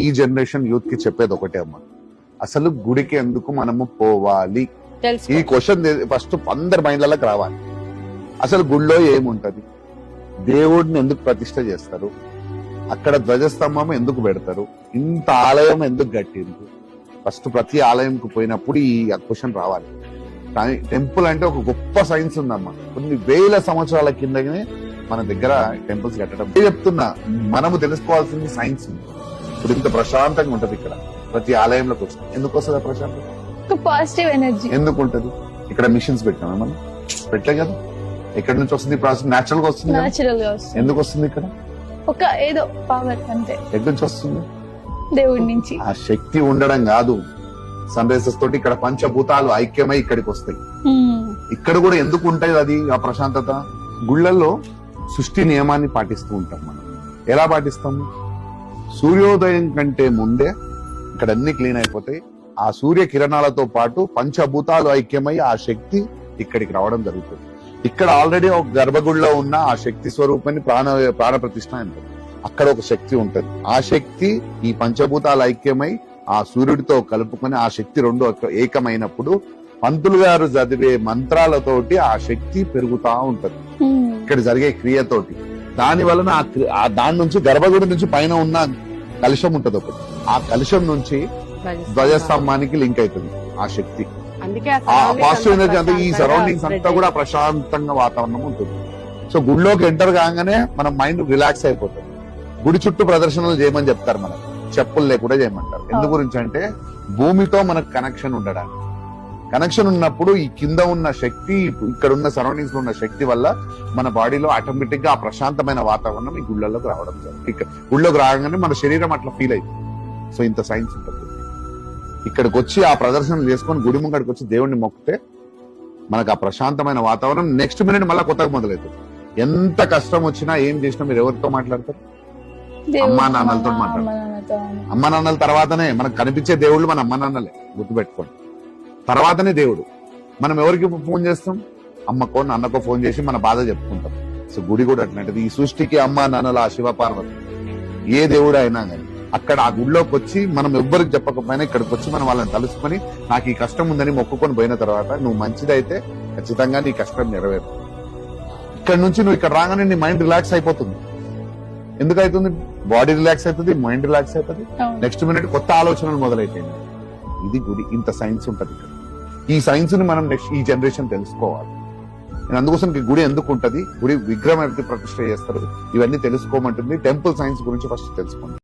ఈ generation youth కి చెప్పేది ఒకటే అమ్మా, అసలు గుడికి ఎందుకు మనము పోవాలి? ఈ క్వశ్చన్ ఫస్ట్ అందరి మైండ్లకి రావాలి. అసలు గుడిలో ఏముంటది? దేవుడిని ఎందుకు ప్రతిష్ట చేస్తారు? అక్కడ ధ్వజస్తంభం ఎందుకు పెడతారు? ఇంత ఆలయం ఎందుకు కట్టింది? ఫస్ట్ ప్రతి ఆలయంకు పోయినప్పుడు ఈ క్వశ్చన్ రావాలి. కానీ టెంపుల్ అంటే ఒక గొప్ప సైన్స్ ఉందమ్మా. కొన్ని వేల సంవత్సరాల కిందనే మన దగ్గర టెంపుల్స్ కట్టడం. చెప్తున్నా, మనము తెలుసుకోవాల్సింది సైన్స్. ఇప్పుడు ఇంత ప్రశాంతంగా ఉంటది ఇక్కడ ప్రతి ఆలయంలోకి వచ్చి. ఎందుకు వస్తుంది ప్రశాంతత? పాజిటివ్ ఎనర్జీ ఎందుకు ఉంటది? ఇక్కడ మిషన్స్ పెట్టాము మనం, పెట్టలే కదా. ఎక్కడి నుంచి వస్తుంది? నేచురల్ గా వస్తుంది. ఎందుకు వస్తుంది? ఇక్కడ ఒక ఏదో పవర్ అంతే. ఎక్కడి నుంచి వస్తుంది? దేవుడి నుంచి. ఆ శక్తి ఉండడం కాదు, సన్ రైజెస్ తోటి ఇక్కడ పంచభూతాలు ఐక్యమై ఇక్కడికి వస్తాయి. ఇక్కడ కూడా ఎందుకు ఉంటాయి అది ఆ ప్రశాంతత? గుళ్ళల్లో సృష్టి నియమాన్ని పాటిస్తూ ఉంటాం మనం. ఎలా పాటిస్తాము? సూర్యోదయం కంటే ముందే ఇక్కడ అన్ని క్లీన్ అయిపోతాయి. ఆ సూర్య కిరణాలతో పాటు పంచభూతాలు ఐక్యమై ఆ శక్తి ఇక్కడికి రావడం జరుగుతుంది. ఇక్కడ ఆల్రెడీ ఒక గర్భగుడిలో ఉన్న ఆ శక్తి స్వరూపాన్ని ప్రాణ ప్రతిష్ఠ అంటారు. అక్కడ ఒక శక్తి ఉంటది. ఆ శక్తి ఈ పంచభూతాలు ఐక్యమై ఆ సూర్యుడితో కలుపుకొని ఆ శక్తి రెండు ఏకమైనప్పుడు పంతులు గారు చదివే మంత్రాలతోటి ఆ శక్తి పెరుగుతా ఉంటది ఇక్కడ జరిగే క్రియతోటి. దాని వలన దాని నుంచి గర్భగుడి నుంచి పైన ఉన్న కలుషం ఉంటది ఒకటి. ఆ కలుషం నుంచి ధ్వజస్తంభానికి లింక్ అవుతుంది ఆ శక్తి. ఆ పాజిటివ్ ఎనర్జీ అంతా ఈ సరౌండింగ్స్ అంతా కూడా ప్రశాంతంగా వాతావరణం ఉంటుంది. సో గుడిలోకి ఎంటర్ కాగానే మన మైండ్ రిలాక్స్ అయిపోతుంది. గుడి చుట్టూ ప్రదర్శనలు చేయమని చెప్తారు, మనకు చెప్పులు లేకుండా చేయమంటారు. ఎందు గురించి అంటే భూమితో మనకు కనెక్షన్ ఉండడానికి. కనెక్షన్ ఉన్నప్పుడు ఈ కింద ఉన్న శక్తి, ఇక్కడ ఉన్న సరౌండింగ్స్ లో ఉన్న శక్తి వల్ల మన బాడీలో ఆటోమేటిక్ గా ఆ ప్రశాంతమైన వాతావరణం ఈ గుళ్ళలోకి రావడం జరుగుతుంది. గుళ్ళోకి రాగానే మన శరీరం అట్లా ఫీల్ అవుతుంది. సో ఇంత సైన్స్ ఉంటుంది. ఇక్కడికి వచ్చి ఆ ప్రదర్శన చేసుకొని గుడి ముంగడికి వచ్చి దేవుడిని మొక్కితే మనకు ఆ ప్రశాంతమైన వాతావరణం నెక్స్ట్ మినిట్ మళ్ళీ కొత్తగా మొదలవుతుంది. ఎంత కష్టం వచ్చినా ఏం చేసినా మీరు ఎవరితో మాట్లాడతారు? అమ్మా నాన్నలతో మాట్లాడతారు. అమ్మా నాన్నల తర్వాతనే మనకు కనిపించే దేవుళ్ళు మన అమ్మా నాన్నలే, గుర్తుపెట్టుకోండి. తర్వాతనే దేవుడు. మనం ఎవరికి ఫోన్ చేస్తాం? అమ్మకో నాన్నకో ఫోన్ చేసి మన బాధ చెప్పుకుంటాం. సో గుడి కూడా అట్లాంటిది. ఈ సృష్టికి అమ్మా నాన్నల ఆ శివ పార్వతి ఏ దేవుడు అయినా కానీ అక్కడ ఆ గుడిలోకి వచ్చి మనం ఎవ్వరికి చెప్పకపోయినా ఇక్కడికి వచ్చి మనం వాళ్ళని తలుసుకొని నాకు ఈ కష్టం ఉందని మొక్కుకొని పోయిన తర్వాత నువ్వు మంచిదైతే ఖచ్చితంగా నీ కష్టం నెరవేరు. ఇక్కడ నుంచి నువ్వు ఇక్కడ రాగానే నీ మైండ్ రిలాక్స్ అయిపోతుంది. ఎందుకు అవుతుంది? బాడీ రిలాక్స్ అవుతుంది, మైండ్ రిలాక్స్ అవుతుంది. నెక్స్ట్ మినిట్ కొత్త ఆలోచనలు మొదలైపోయింది. ఇది గుడి. ఇంత సైన్స్ ఉంటుంది ఇక్కడ. ఈ సైన్స్ ని మనం నెక్స్ట్ ఈ జనరేషన్ తెలుసుకోవాలి. నేను అందుకోసం గుడి ఎందుకు ఉంటది, గుడి విగ్రహం ఎంత ప్రతిష్ట చేస్తారు, ఇవన్నీ తెలుసుకోమంటుంది. టెంపుల్ సైన్స్ గురించి ఫస్ట్ తెలుసుకోండి.